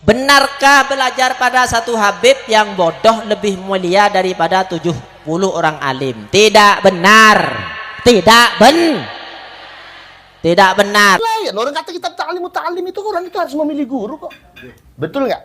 Benarkah belajar pada satu habib yang bodoh lebih mulia daripada 70 orang alim? Tidak benar. Tidak benar. Lain, orang kata kitab ta'lim muta'alim itu orang itu harus memilih guru kok. Betul nggak?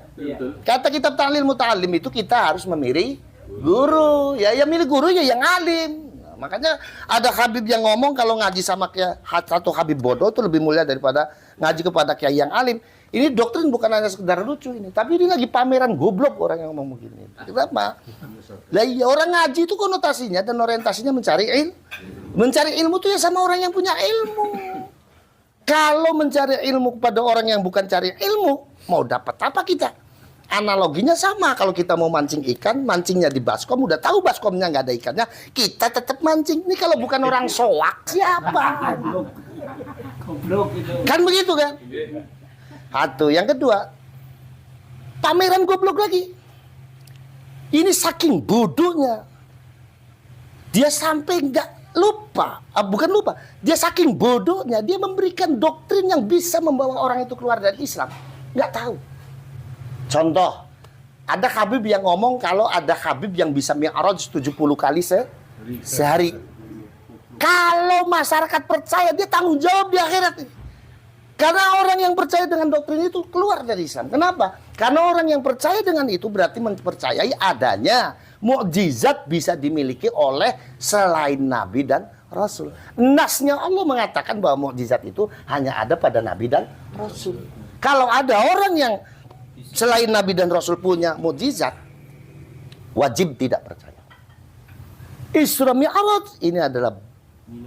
Kata kitab ta'lim muta'alim itu kita harus memilih guru. Ya milih guru ya yang alim. Nah, makanya ada habib yang ngomong kalau ngaji sama satu habib bodoh itu lebih mulia daripada ngaji kepada kiai yang alim. Ini doktrin bukan hanya sekedar lucu ini, tapi ini lagi pameran goblok orang yang ngomong begini. Kenapa? Lah iya, orang ngaji itu konotasinya dan orientasinya mencari ilmu. Mencari ilmu itu ya sama orang yang punya ilmu. Kalau mencari ilmu kepada orang yang bukan cari ilmu, mau dapat apa kita? Analoginya sama, kalau kita mau mancing ikan, mancingnya di baskom, udah tahu baskomnya nggak ada ikannya, kita tetap mancing. Ini kalau bukan orang soak, siapa? Kan begitu kan? Satu, yang kedua, pameran goblok lagi. Ini saking bodohnya, dia sampai nggak lupa, bukan lupa, dia saking bodohnya, dia memberikan doktrin yang bisa membawa orang itu keluar dari Islam. Nggak tahu. Contoh, ada habib yang ngomong kalau ada habib yang bisa mi'raj 70 kali sehari. Kalau masyarakat percaya, dia tanggung jawab di akhirat. Karena orang yang percaya dengan doktrin itu keluar dari Islam. Kenapa? Karena orang yang percaya dengan itu berarti mempercayai adanya mukjizat bisa dimiliki oleh selain Nabi dan Rasul. Nasnya Allah mengatakan bahwa mukjizat itu hanya ada pada Nabi dan Rasul. Kalau ada orang yang selain Nabi dan Rasul punya mukjizat, wajib tidak percaya. Isra Mi'raj ini adalah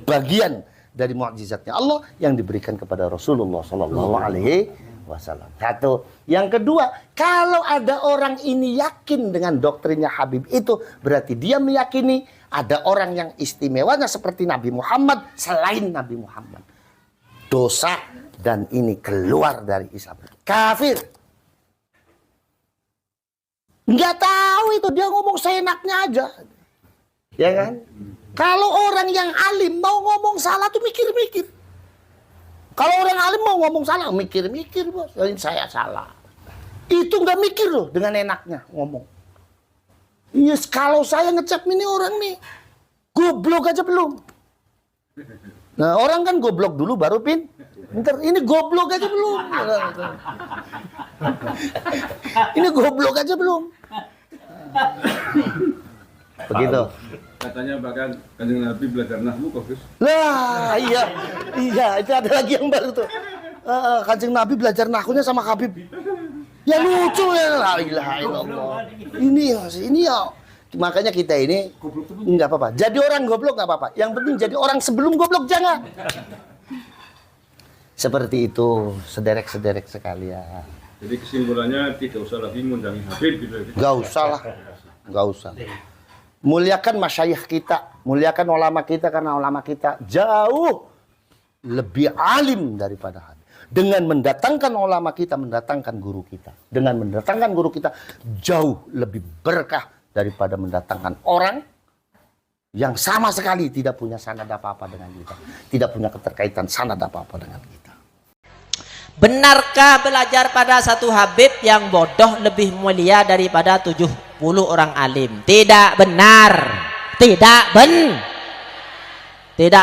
bagian dari mukjizatnya Allah yang diberikan kepada Rasulullah Sallallahu Alaihi Wasallam. Satu. Yang kedua, kalau ada orang ini yakin dengan doktrinnya Habib itu, berarti dia meyakini ada orang yang istimewanya seperti Nabi Muhammad selain Nabi Muhammad. Dosa dan ini keluar dari Islam. Kafir. Nggak tahu itu, dia ngomong seenaknya aja. Ya kan? Kalau orang yang alim mau ngomong salah tuh mikir-mikir. Kalau orang alim mau ngomong salah, mikir-mikir bos. Ini saya salah. Itu nggak mikir loh dengan enaknya ngomong. Yes, kalau saya ngecap ini orang nih goblok aja belum. Nah orang kan goblok dulu baru pinter. Ini goblok aja belum. Ini goblok aja belum. Begitu. Katanya bahkan Kanjeng Nabi belajar nahwu kok, Gus. Lah, iya, itu ada lagi yang baru tuh. Kanjeng Nabi belajar nahwunya sama Habib. Ya lucu ya, la ilaha illallah. Ini ya. Makanya kita ini nggak apa-apa. Jadi orang goblok nggak apa-apa. Yang penting jadi orang sebelum goblok jangan. Seperti itu, sederek-sederek sekalian. Jadi kesimpulannya tidak usah lagi mengundangi Habib gitu. Nggak usah lah, nggak usah. Muliakan masyayikh kita, muliakan ulama kita karena ulama kita jauh lebih alim daripada Habib. Dengan mendatangkan ulama kita, mendatangkan guru kita. Dengan mendatangkan guru kita jauh lebih berkah daripada mendatangkan orang yang sama sekali tidak punya sanad apa-apa dengan kita, tidak punya keterkaitan sanad apa-apa dengan kita. Benarkah belajar pada satu habib yang bodoh lebih mulia daripada 70 orang alim? Tidak benar. Tidak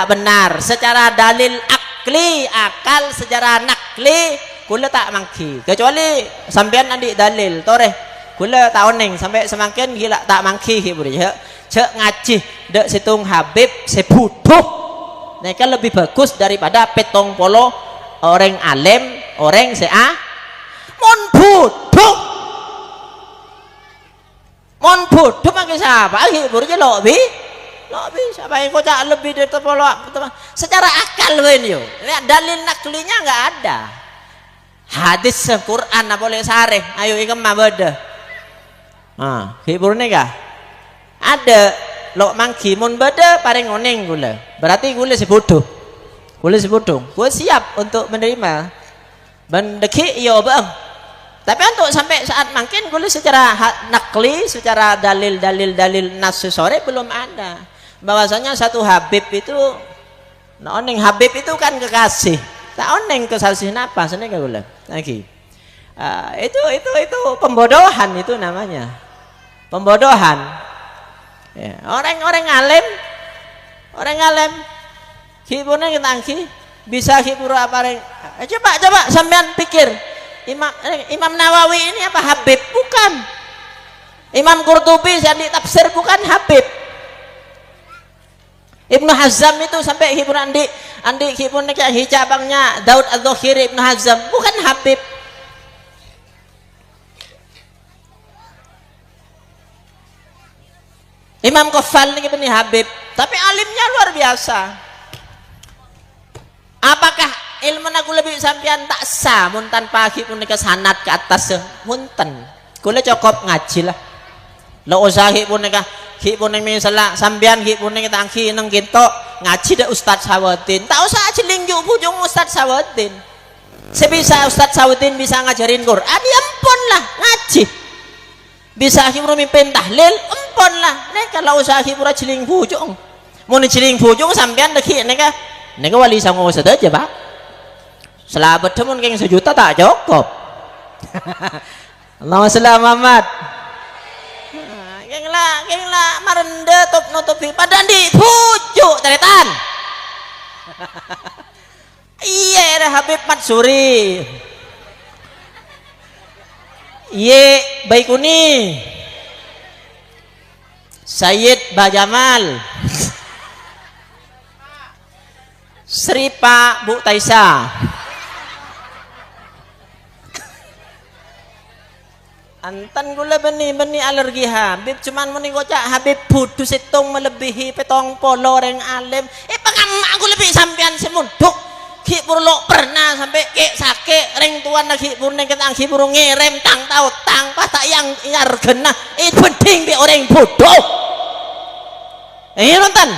benar. Secara dalil akli, akal, secara nakli, kula tak mangki. Kecuali sampean adik dalil, toreh. Kula tak oneng sampai semakin gila tak mangki boleh. Cek ngaji dek situng habib sebutuh. Nah kan lebih bagus daripada petong polo orang alim, orang mon bodoh pakai siapa? Hiburnya lobi siapa yang kocak lebih dari terpolo secara akal ini yo. Dalil naklinya nggak ada. Hadis Quran apa boleh sareh? Ayo ikam mabada. Hiburnya kah? Ada lo mangki mun bada paling oneng gula. Berarti gula si bodoh. Gue siap untuk menerima mendeki ya bang. Tapi untuk sampai saat mungkin gue secara nakli, secara dalil nas sore belum ada. Bahwasanya satu habib itu, oneng habib itu kan kekasih. Tak oneng kesasih napa, sana gue lagi. Itu pembodohan itu namanya. Pembodohan. Ya, orang alim hiburnya kita angki bisa hibur apa reng. Coba sampean pikir Imam Nawawi ini apa Habib? Bukan. Imam Qurtubi jadi tafsir bukan Habib. Ibnu Hazm itu sampai hibur andi hibur kayak hijabangnya Daud Az-Zuhiri Ibnu Hazm bukan Habib. Imam Qaffal ini Habib, tapi alimnya luar biasa. Apakah ilmu aku lebih sampean tak sah mun tanpa hibur ke sanad ke atas munten. Kula cukup ngaji lah. Lo usah hibur misalnya sampean hibur kita angki nang kinto ngaji dah Ustaz Sawadin. Tak usah celingjuk bujung Ustaz Sawadin. Sebisa Ustaz Sawadin bisa ngajarin Quran, ya ampun lah ngaji. Bisa hibur mimpin tahlil, ampun lah. Nek kalau usah hibur celing bujung. Mun celing bujung sampean deki neka wali sango Ustaz aja, Pak. Selabat temun keng sejuta tak cukup. Allahumma shalli ala Muhammad. Genglah marende top nutupi padahal di pucuk teretan. Iya ada Habib Matsuri. Iya Baikuni. Sayyid Bajamal. Sri Pak Bu Taisa. Antan gula beni alergi Habib cuman muni kocak Habib budu situng melebihi petong polo reng alim pengamak aku lebih sampean semunduk ki purlo pernah sampai ke sakit reng tuan lagi purne ketang ki puru ngerem tang tau tang patah yang nyargena itu penting bi orang bodoh nonton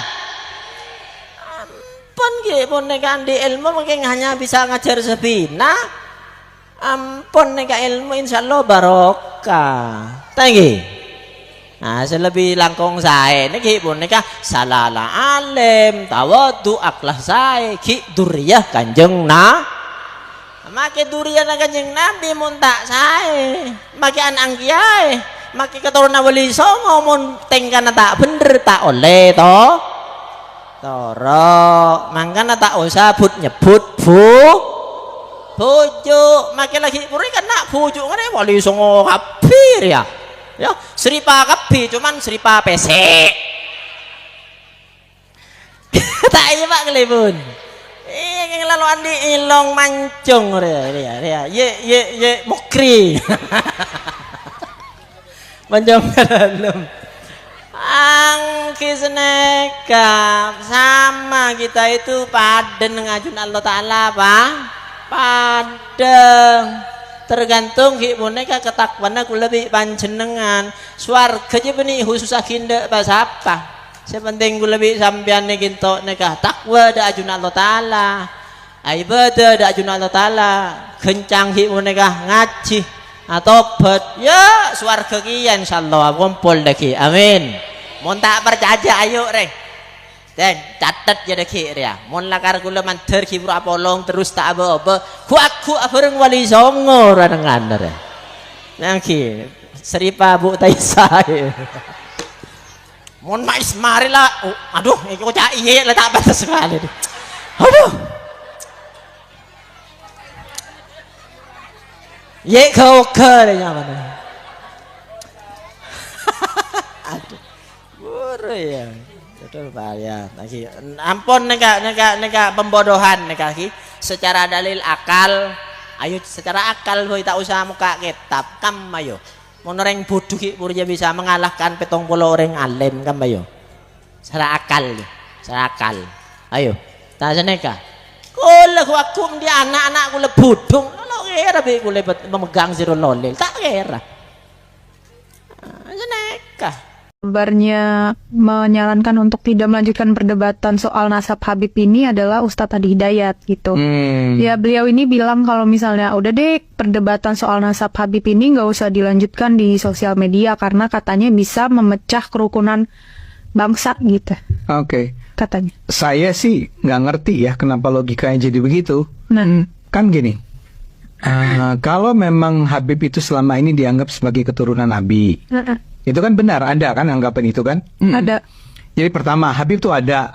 ampun ki purne kandi ilmu mungkin hanya bisa ngajar sebina ampun neka ilmu insyaallah barokah tinggi nah selebih langkong saya niki pun neka salala alim tawadu aklah saya ki duriyah kanjeng make duriyah kanjeng Nabi mun tak saya make anang kiai make keturunan wali songo mun tengkana tak bener tak oleh to toro mangkana tak usah nyebut bujuk makin lagi puri kan nak bujuk kan wali songo kapir ya seripa kapi cuman seripa pesek tak iya Pak kelibun yang lalu andi ilong mancung ya ye mokri mancung dalam angki senekap sama kita itu paden ngajun Allah Ta'ala Pak padang tergantung boneka ketakwana ku lebih panjenengan swarga je benih khusus akinda bahasa apa sepenting ku lebih sampean ginto neka takwa da ajun Allah Ta'ala ibadah da ajun Allah Ta'ala kencang boneka ngaji atau bet ya swarga ki insyaallah kumpul deki amin mun tak percaya ayo rek dan catat jadi kira mon lakar kula manter kibru apolong terus tak apa ku aku abareng wali songo ranengan re nangki seripa Bu Taisa mon mais mari lah aduh iki kok iye lah tak batas sekali aduh ye kau ke nyaman aduh buru ya betul Pak ya lagi ampun neka pembodohan neka secara dalil akal ayo secara akal boy tak usah muka kitab kam ayo monoreng bodoh ki purja bisa mengalahkan 70 orang alim kam ayo secara akal ayo tak seneka kula aku dia anak-anak kula bodong lo kira be kula memegang zero lolil tak kira seneka kabarnya menyarankan untuk tidak melanjutkan perdebatan soal nasab Habib ini adalah Ustadz Adi Hidayat gitu. Ya beliau ini bilang kalau misalnya udah deh perdebatan soal nasab Habib ini nggak usah dilanjutkan di sosial media karena katanya bisa memecah kerukunan bangsa gitu. Oke. Katanya. Saya sih nggak ngerti ya kenapa logikanya jadi begitu. Nah. Kan gini, Kalau memang Habib itu selama ini dianggap sebagai keturunan Nabi, itu kan benar, ada kan anggapan itu kan? Ada. Jadi pertama, Habib itu ada.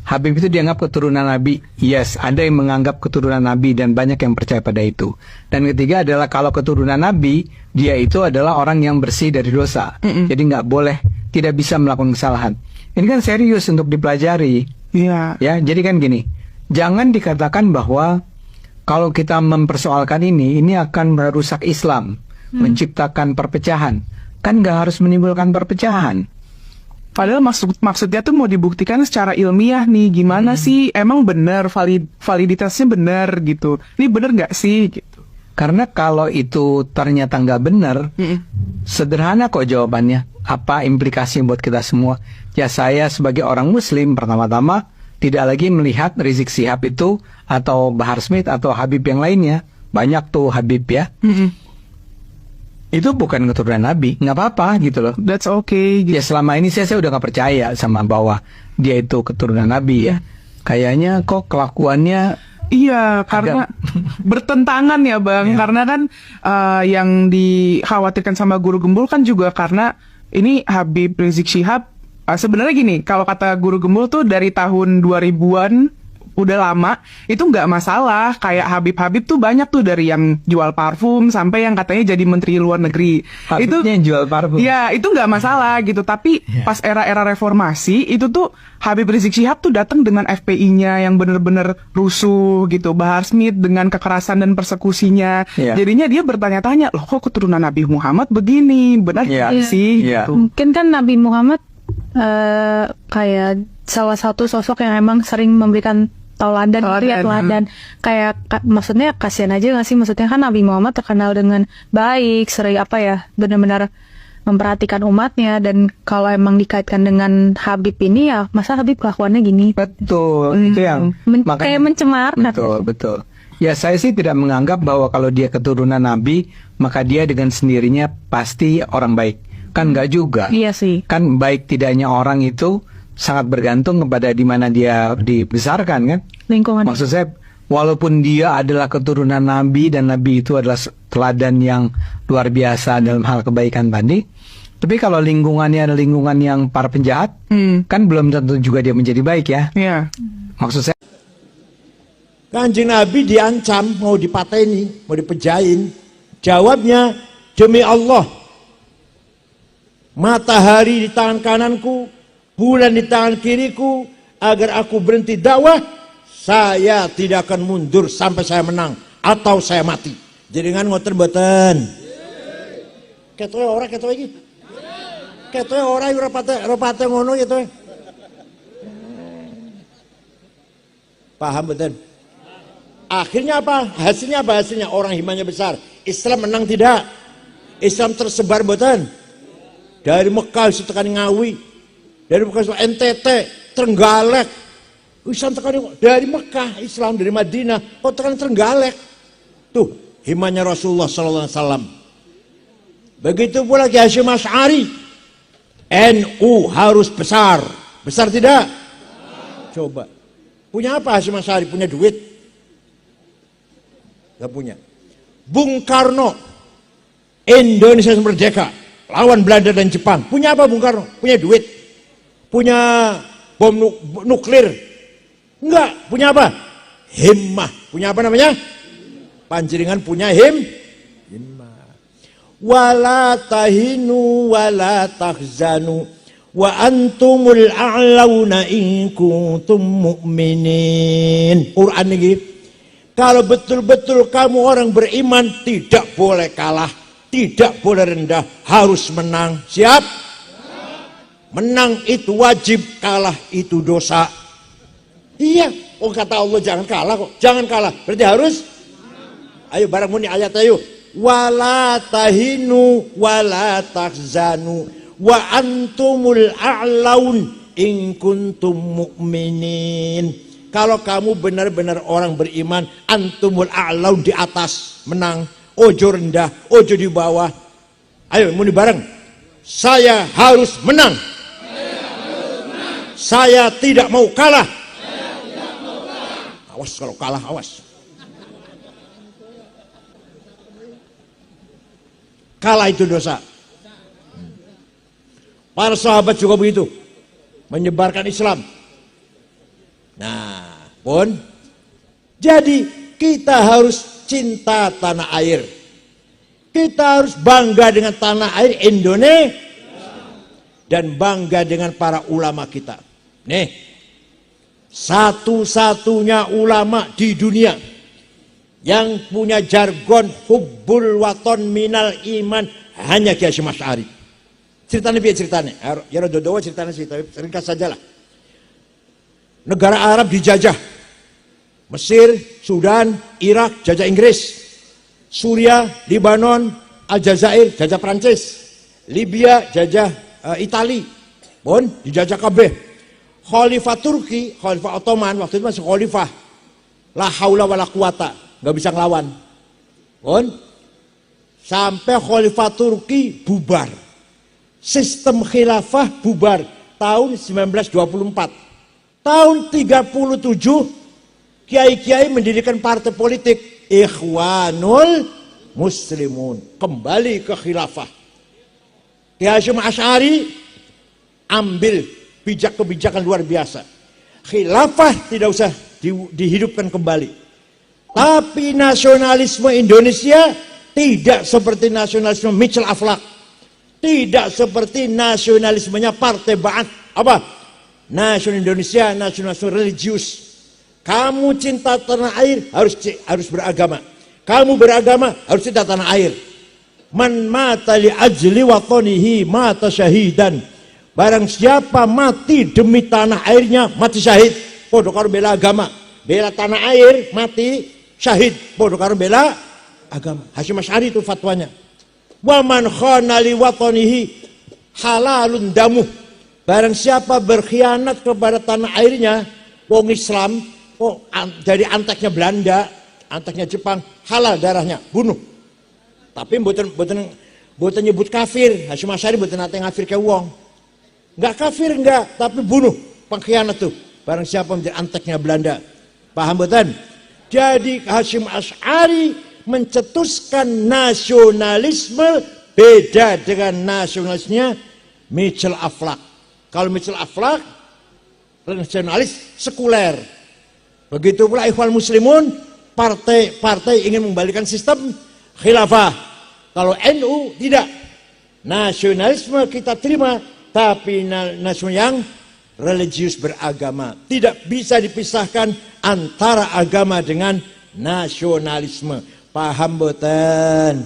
Habib itu dianggap keturunan Nabi. Yes, ada yang menganggap keturunan Nabi dan banyak yang percaya pada itu. Dan ketiga adalah kalau keturunan Nabi, dia itu adalah orang yang bersih dari dosa. Jadi nggak boleh, tidak bisa melakukan kesalahan. Ini kan serius untuk dipelajari. Iya. Ya, jadi kan gini, jangan dikatakan bahwa kalau kita mempersoalkan ini akan merusak Islam, menciptakan perpecahan. Kan nggak harus menimbulkan perpecahan. Padahal maksudnya tuh mau dibuktikan secara ilmiah nih, gimana sih emang bener validitasnya bener gitu. Ini bener nggak sih gitu. Karena kalau itu ternyata nggak benar, sederhana kok jawabannya. Apa implikasi buat kita semua? Ya saya sebagai orang Muslim pertama-tama tidak lagi melihat Rizik Syihab itu atau Bahar Smith atau Habib yang lainnya. Banyak tuh Habib ya. Itu bukan keturunan Nabi, nggak apa-apa gitu loh. That's okay gitu. Ya selama ini saya udah nggak percaya sama bahwa dia itu keturunan Nabi ya. Kayaknya kok kelakuannya Iya, karena bertentangan ya Bang. Ya. Karena kan yang dikhawatirkan sama Guru Gembul kan juga karena ini Habib Rizik Syihab sebenarnya gini, kalau kata Guru Gembul tuh dari tahun 2000-an udah lama, itu nggak masalah. Kayak Habib-Habib tuh banyak tuh, dari yang jual parfum sampai yang katanya jadi menteri luar negeri. Habibnya yang jual parfum. Ya, itu nggak masalah gitu. Tapi pas era-era reformasi, itu tuh Habib Rizik Syihab tuh datang dengan FPI-nya yang bener-bener rusuh gitu. Bahar Smith dengan kekerasan dan persekusinya. Jadinya dia bertanya-tanya, loh kok keturunan Nabi Muhammad begini? Benar nggak sih? Gitu. Mungkin kan Nabi Muhammad kayak salah satu sosok yang emang sering memberikan tauladan, kayak maksudnya kasihan aja nggak sih, maksudnya kan Nabi Muhammad terkenal dengan baik, sering benar-benar memperhatikan umatnya, dan kalau emang dikaitkan dengan Habib ini ya masa Habib kelakuannya gini. Betul, itu yang kayak mencemar. Betul. Ya saya sih tidak menganggap bahwa kalau dia keturunan Nabi maka dia dengan sendirinya pasti orang baik. Kan nggak juga. Iya sih. Kan baik tidaknya orang itu sangat bergantung kepada di mana dia dibesarkan kan. Lingkungan. Maksud saya, walaupun dia adalah keturunan Nabi dan Nabi itu adalah teladan yang luar biasa dalam hal kebaikan tadi, tapi kalau lingkungannya adalah lingkungan yang para penjahat, kan belum tentu juga dia menjadi baik ya. Iya. Maksud saya, Kanjeng Nabi diancam mau dipateni, mau dipejain. Jawabnya, demi Allah, matahari di tangan kananku, bulan di tangan kiriku, agar aku berhenti dakwah, saya tidak akan mundur sampai saya menang atau saya mati. Jadi kan ngoten mboten. Ketoke ora ketoke iki. Ketoke ora ora pate ngono gitu. Paham mboten? Akhirnya apa? Hasilnya apa? Hasilnya orang imannya besar. Islam menang tidak? Islam tersebar mboten? Dari Mekah tekan Ngawi, dari Mekah NTT, Trenggalek, Islam tekan dari Mekah, Islam dari Madinah, kok tekan Trenggalek. Tuh, imannya Rasulullah sallallahu alaihi wasallam. Begitu pula Kiai Hasyim Asy'ari. NU harus besar. Besar tidak? Coba. Punya apa Hasyim Asy'ari? Punya duit? Gak punya. Bung Karno, Indonesia merdeka, lawan Belanda dan Jepang. Punya apa Bung Karno? Punya duit. Punya bom nuklir? Enggak. Punya apa? Himmah. Punya apa namanya? Panjenengan punya himmah. Wala tahinu wala tahzanu wa antumul a'launa in kuntum mu'minin. Quran ini, kalau betul-betul kamu orang beriman, tidak boleh kalah, tidak boleh rendah, harus menang. Siap? Menang itu wajib, kalah itu dosa. Iya, oh kata Allah jangan kalah kok, jangan kalah, berarti harus. Ayo bareng muni ayat ayo. Wala tahinu wala tahzanu wa antumul a'laun in kuntum mu'minin. Kalau kamu benar-benar orang beriman, antumul a'laun, di atas, menang. Ojo rendah, ojo di bawah. Ayo muni bareng. Saya harus menang. Saya tidak mau kalah. Awas kalau kalah, awas. Kalah itu dosa. Para sahabat juga begitu. Menyebarkan Islam. Nah, pun. Jadi kita harus cinta tanah air. Kita harus bangga dengan tanah air Indonesia. Dan bangga dengan para ulama kita. Nih, satu-satunya ulama di dunia yang punya jargon hubbul waton minal iman hanya Kiai Hasyim Asy'ari. Ceritanya biar ceritanya. Ya dodowa ceritanya sih, tapi ringkas saja lah. Negara Arab dijajah. Mesir, Sudan, Irak, jajah Inggris. Suriah, Libanon, Aljazair, jajah Prancis. Libya, jajah Itali. Pun dijajah kabeh. Khalifah Turki, Khalifah Ottoman, waktu itu masih khalifah. La haula wala quwata, nggak bisa ngelawan. Pun sampai Khalifah Turki bubar. Sistem khilafah bubar tahun 1924. Tahun 37 kiai-kiai mendirikan partai politik Ikhwanul Muslimun, kembali ke khilafah. Kiai Hasyim Asy'ari ambil kebijakan luar biasa. Khilafah tidak usah dihidupkan kembali. Tapi nasionalisme Indonesia tidak seperti nasionalisme Mitchell Aflaq. Tidak seperti nasionalismenya Partai Ba'ath. Apa? Nasional Indonesia, nasionalisme religius. Kamu cinta tanah air harus beragama. Kamu beragama harus cinta tanah air. Man mata li ajli watonihi mata syahidan. Barang siapa mati demi tanah airnya mati syahid. Podo karo bela agama. Bela tanah air mati syahid. Podo karo bela agama. Hasyim Asy'ari itu fatwanya. Wa man khana li watonihi halalun damuh. Barang siapa berkhianat kepada tanah airnya, wong Islam, dari anteknya Belanda, anteknya Jepang, halal darahnya, bunuh. Tapi mboten nyebut kafir. Hasyim Asy'ari mboten nate ngafir ke wong. Enggak kafir enggak, tapi bunuh, pengkhianat tuh. Barang siapa menjadi anteknya Belanda. Paham mboten? Jadi Hasyim Asy'ari mencetuskan nasionalisme beda dengan nasionalisnya Mitchell Aflaq. Kalau Mitchell Aflaq nasionalis sekuler. Begitu pula Ikhwan Muslimun, partai ingin membalikan sistem khilafah. Kalau NU tidak. Nasionalisme kita terima, tapi nasionalisme yang religius beragama. Tidak bisa dipisahkan antara agama dengan nasionalisme. Paham boten?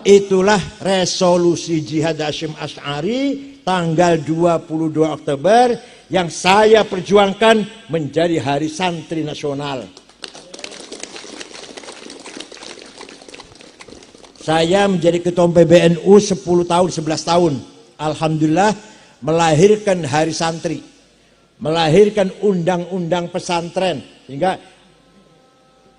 Itulah resolusi Jihad Hasyim Asy'ari tanggal 22 Oktober yang saya perjuangkan menjadi Hari Santri Nasional. Saya menjadi ketua PBNU 10 tahun, 11 tahun. Alhamdulillah melahirkan Hari Santri. Melahirkan undang-undang pesantren. Sehingga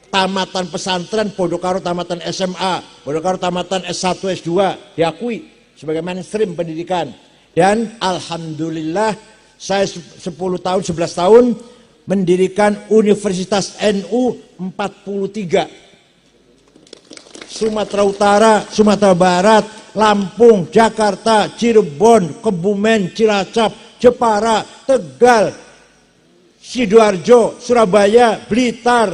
tamatan pesantren podo karo tamatan SMA, podo karo tamatan S1, S2 diakui sebagai mainstream pendidikan. Dan alhamdulillah saya 10 tahun, 11 tahun mendirikan Universitas NU 43. Sumatera Utara, Sumatera Barat, Lampung, Jakarta, Cirebon, Kebumen, Cilacap, Jepara, Tegal, Sidoarjo, Surabaya, Blitar,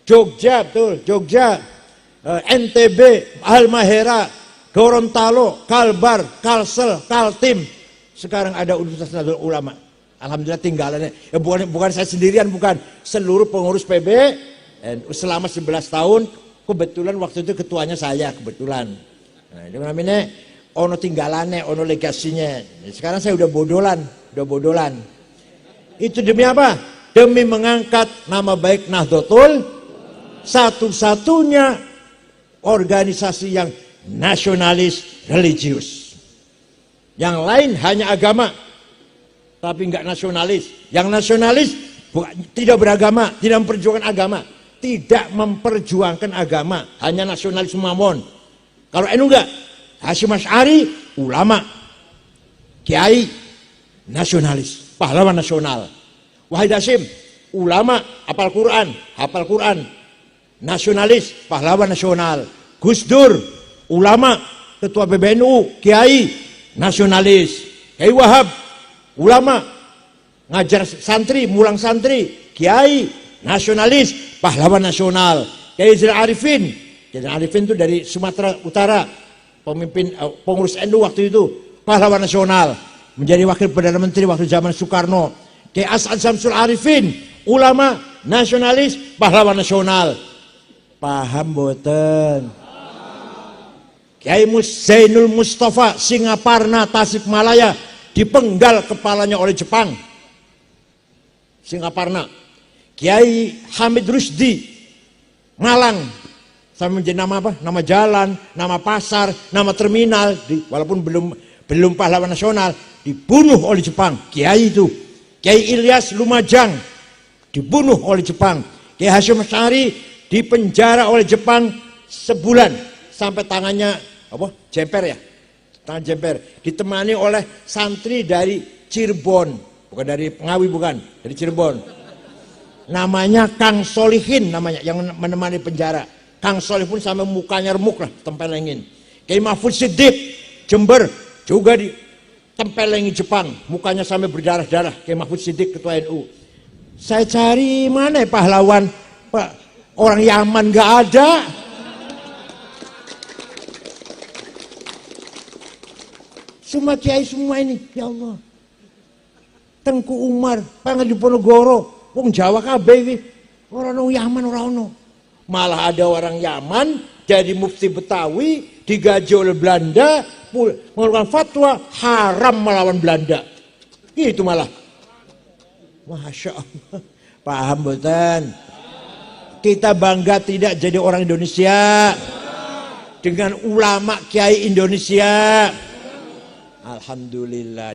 Jogja, betul, Jogja, NTB, Halmahera, Gorontalo, Kalbar, Kalsel, Kaltim. Sekarang ada Universitas Nahdlatul Ulama. Alhamdulillah tinggalannya. Ya bukan saya sendirian, bukan. Seluruh pengurus PB selama 11 tahun. Kebetulan waktu itu ketuanya saya, kebetulan. Nah, itu namanya ono tinggalannya, ono legasinya. Sekarang saya udah bodolan. Itu demi apa? Demi mengangkat nama baik Nahdlatul, satu-satunya organisasi yang nasionalis religius. Yang lain hanya agama, tapi enggak nasionalis. Yang nasionalis tidak beragama, tidak memperjuangkan agama. Tidak memperjuangkan agama, hanya nasionalis mamon. Kalau NU enggak, Hasyim Asy'ari ulama, kiai, nasionalis, pahlawan nasional. Wahid Hasyim ulama, hafal Quran, nasionalis, pahlawan nasional. Gus Dur ulama, ketua PBNU, kiai, nasionalis. Kiai Wahab, ulama, ngajar santri, mulang santri, kiai, nasionalis, pahlawan nasional. Kiai Zainal Arifin, Zainal Arifin itu dari Sumatera Utara, pemimpin pengurus NU waktu itu, pahlawan nasional, menjadi wakil perdana menteri waktu zaman Soekarno. Kiai As'ad Syamsul Arifin, ulama, nasionalis, pahlawan nasional. Paham boten? Kiai Zainul Mustafa, Singaparna, Tasikmalaya, dipenggal kepalanya oleh Jepang. Singaparna. Kiai Hamid Rusdi, Malang, sama menjadi nama apa? Nama jalan, nama pasar, nama terminal, walaupun belum pahlawan nasional, dibunuh oleh Jepang. Kiai itu. Kiai Ilyas Lumajang dibunuh oleh Jepang. Kiai Hasyim Asy'ari dipenjara oleh Jepang sebulan sampai tangannya apa? Jemper ya. Tangan jemper. Ditemani oleh santri dari Cirebon, bukan dari Ngawi, bukan, dari Cirebon. Namanya Kang Solihin namanya yang menemani penjara. Kang Solihin pun sampai mukanya remuk lah, tempelengin. Kiai Mahfud Siddiq Jember juga tempelengi Jepang, mukanya sampai berdarah-darah. Kiai Mahfud Siddiq ketua NU. Saya cari mana pahlawan, Pak? Orang Yaman nggak ada. Semua kiai semua ini, ya Allah. Tengku Umar, Pangeran Diponegoro, wong Jawa kabeh iki. Ora ono Yaman, ora ono. Malah ada orang Yaman jadi mufti Betawi, digaji oleh Belanda, mengeluarkan fatwa haram melawan Belanda. Itu malah. Masya Allah. Paham betul? Kita bangga tidak jadi orang Indonesia. Dengan ulama kiai Indonesia. Alhamdulillah.